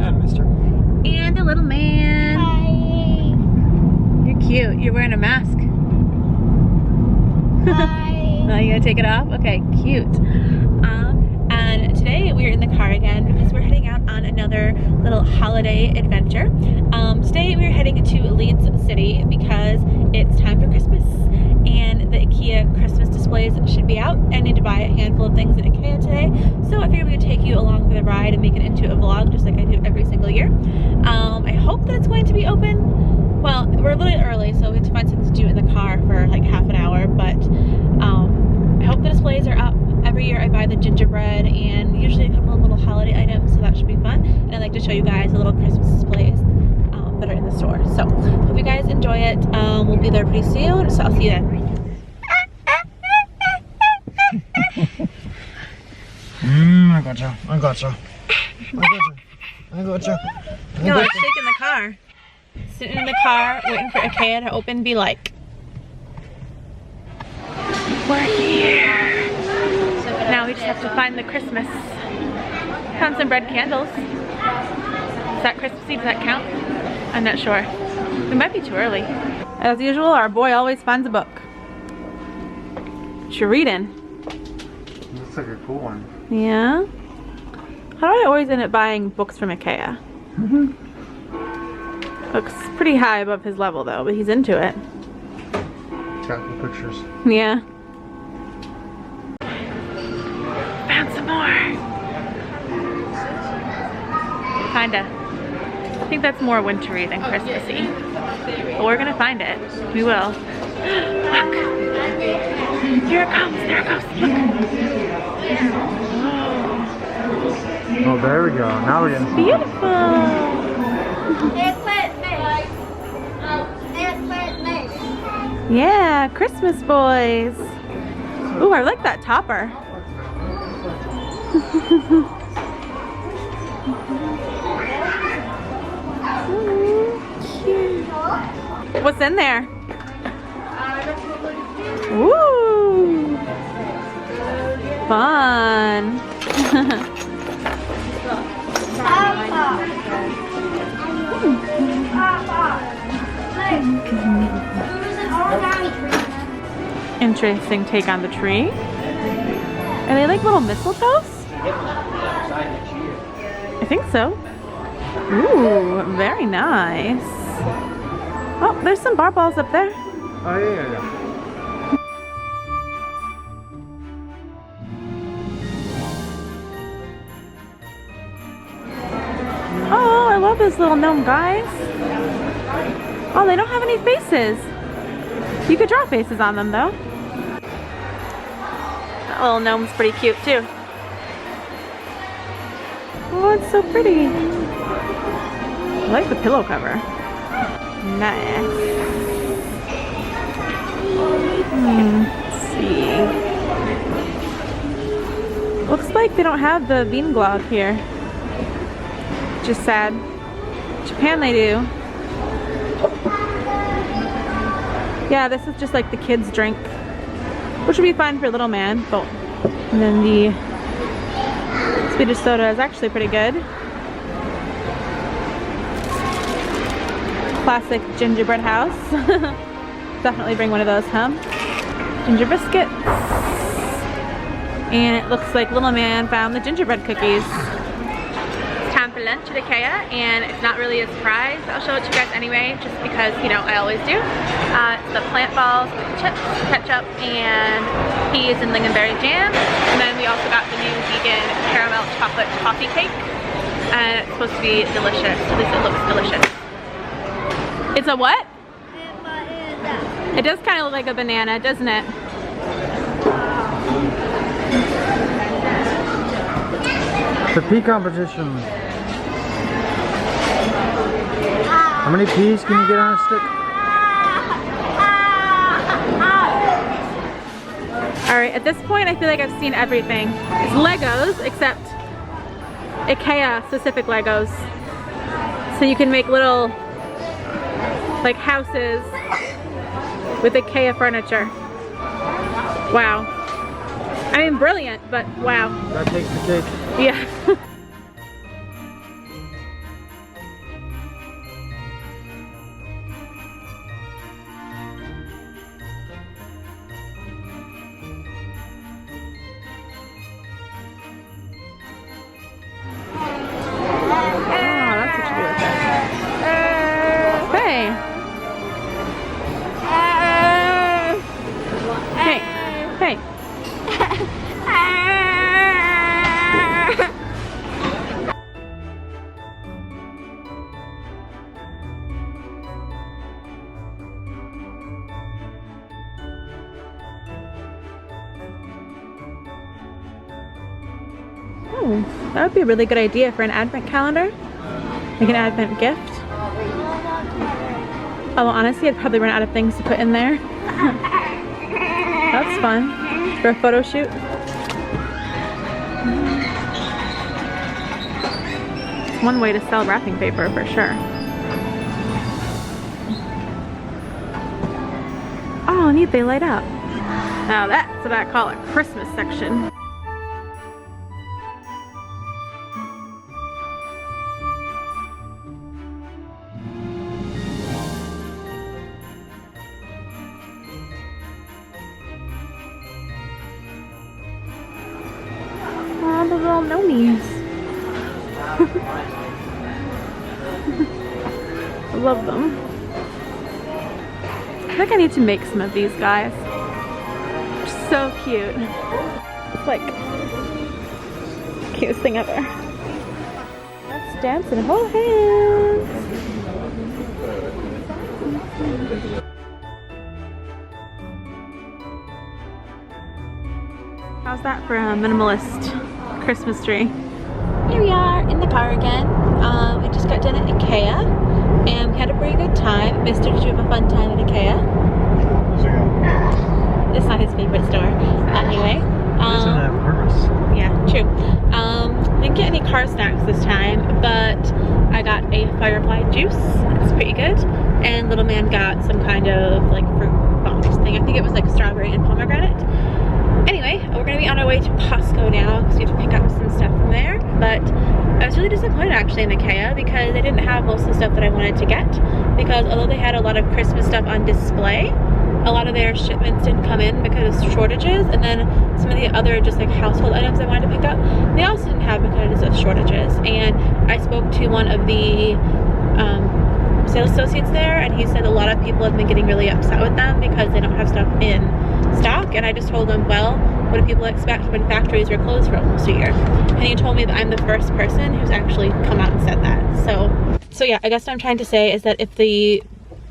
And mister. And a little man. Hi. You're cute. You're wearing a mask. Hi. Oh, you gonna take it off? Okay, cute. And today we're in the car again because we're heading out on another little holiday adventure. Today we're heading to Leeds City because it's time for Christmas and the Ikea Christmas displays should be out. I need to buy a handful of things at Ikea today, so I figured we would take you along for the ride and make it into a vlog just like I do every single year. I hope that it's going to be open. Well, we're a little early, so we have to find something to do in the car for like half an hour, but I hope the displays are up. Every year I buy the gingerbread and usually a couple of little holiday items, so that should be fun. And I'd like to show you guys the little Christmas displays that are in the store. So hope you guys enjoy it. We'll be there pretty soon, so I'll see you then. I gotcha. I gotcha. I gotcha. I gotcha. No, I'm shaking the car. Sitting in the car waiting for Ikea to open, be like, we're here. Now we just have to find the Christmas. Found some bread candles. Is that Christmassy? Does that count? I'm not sure. It might be too early. As usual, our boy always finds a book. What you reading? Looks like a cool one. Yeah? How do I always end up buying books from Ikea? Looks pretty high above his level though, but he's into it. It's got the pictures. Yeah. Found some more. Kinda. I think that's more wintry than Christmassy. But we're gonna find it. We will. Look. Here it comes. There it goes. Look. Oh, there we go. Now we're getting Beautiful. Yeah, Christmas boys. Ooh, I like that topper. Cute. What's in there? Ooh. Fun. Interesting take on the tree. Are they like little mistletoes? I think so. Ooh, very nice. Oh, there's some bar balls up there. Oh, yeah. Oh, I love those little gnome guys. Oh, they don't have any faces. You could draw faces on them though. That little gnome's pretty cute too. Oh, it's so pretty. I like the pillow cover. Nice. Let's see. Looks like they don't have the Vinglog here. Just sad. Japan they do. Yeah, this is just like the kids' drink, which would be fine for a little man. But and then the Swedish soda is actually pretty good. Classic gingerbread house. Definitely bring one of those home. Ginger biscuits. And it looks like little man found the gingerbread cookies. It's time for lunch at Ikea, and it's not really a surprise. I'll show it to you guys anyway, just because, you know, I always do. It's the plant balls with chips, ketchup, and peas and lingonberry jam. And then we also got the new vegan caramel chocolate toffee cake. And it's supposed to be delicious. At least it looks delicious. It's a what? It does kind of look like a banana, doesn't it? The pea competition. How many peas can you get on a stick? Alright, at this point I feel like I've seen everything. It's Legos, except Ikea specific Legos. So you can make little like houses with Ikea furniture. Wow. I mean, brilliant, but wow. That takes the cake. Yeah. Ooh, that would be a really good idea for an advent calendar. Like an advent gift. Although honestly, I'd probably run out of things to put in there. That's fun. For a photo shoot. It's one way to sell wrapping paper for sure. Oh, neat, they light up. Now that's what I call a Christmas section. Oh, the little gnomies. I love them. I think I need to make some of these guys. They're so cute. It's like the cutest thing ever. Let's dance and hold hands. How's that for a minimalist Christmas tree? Here we are in the car again. We just got done at Ikea and we had a pretty good time. Mister, did you have a fun time at Ikea? It's not his favorite store. Anyway. Doesn't have purpose. Yeah, true. Didn't get any car snacks this time, but I got a Firefly juice. It's pretty good. And little man got some kind of like fruit box thing. I think it was like strawberry and pomegranate. Anyway, we're gonna be on our way to Costco now because we have to pick up some stuff from there. But I was really disappointed actually in Ikea because they didn't have most of the stuff that I wanted to get. Because although they had a lot of Christmas stuff on display, a lot of their shipments didn't come in because of shortages. And then some of the other just like household items I wanted to pick up, they also didn't have because of shortages. And I spoke to one of the sales associates there and he said a lot of people have been getting really upset with them because they don't have stuff in stock. And I just told them, well, what do people expect when factories are closed for almost a year? And he told me that I'm the first person who's actually come out and said that. So yeah, I guess what I'm trying to say is that if the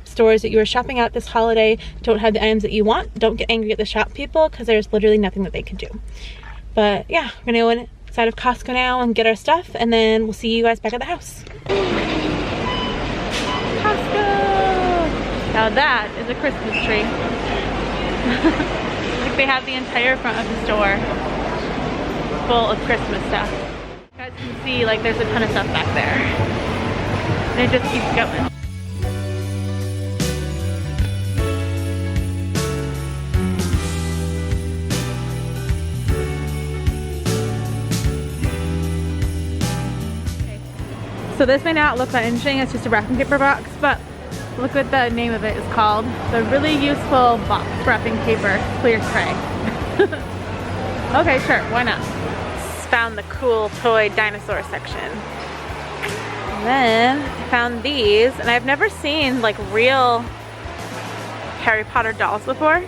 stores that you are shopping at this holiday don't have the items that you want, don't get angry at the shop people because there's literally nothing that they can do. But yeah, we're gonna go inside of Costco now and get our stuff and then we'll see you guys back at the house. Costco! Now that is a Christmas tree. Like they have the entire front of the store full of Christmas stuff. You guys can see like there's a ton of stuff back there. And it just keeps going. So this may not look that interesting, it's just a wrapping paper box, but look what the name of it is called. The really useful box wrapping paper clear tray. Okay, sure, why not? Found the cool toy dinosaur section. And then I found these, and I've never seen like real Harry Potter dolls before.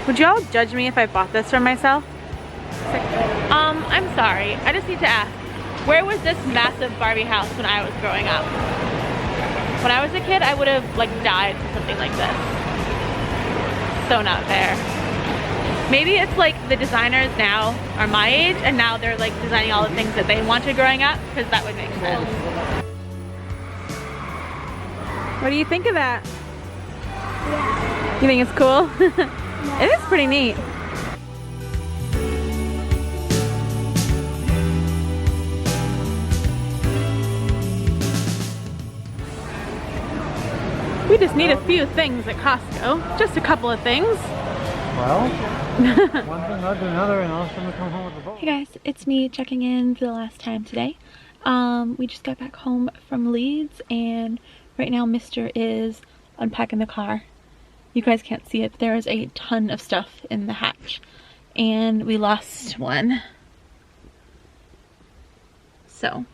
Would y'all judge me if I bought this for myself? I'm sorry, I just need to ask. Where was this massive Barbie house when I was growing up? When I was a kid, I would have like died for something like this. So not fair. Maybe it's like the designers now are my age and now they're like designing all the things that they wanted growing up, because that would make sense. What do you think of that? Yeah. You think it's cool? Yeah. It is pretty neat. We just need a few things at Costco. Just a couple of things. Well, one thing led to another and all of a sudden we come home with a boat. Hey guys, it's me checking in for the last time today. We just got back home from Leeds and right now Mr. is unpacking the car. You guys can't see it, but there is a ton of stuff in the hatch. And we lost one. So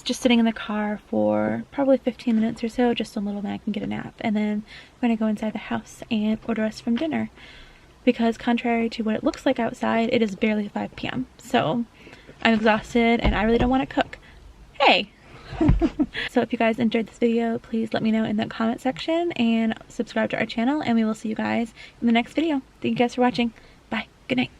just sitting in the car for probably 15 minutes or so, just so little man can get a nap. And then we're gonna go inside the house and order us from dinner. Because contrary to what it looks like outside, it is barely 5 p.m. So I'm exhausted and I really don't want to cook. Hey! So if you guys enjoyed this video, please let me know in the comment section and subscribe to our channel, and we will see you guys in the next video. Thank you guys for watching. Bye. Good night.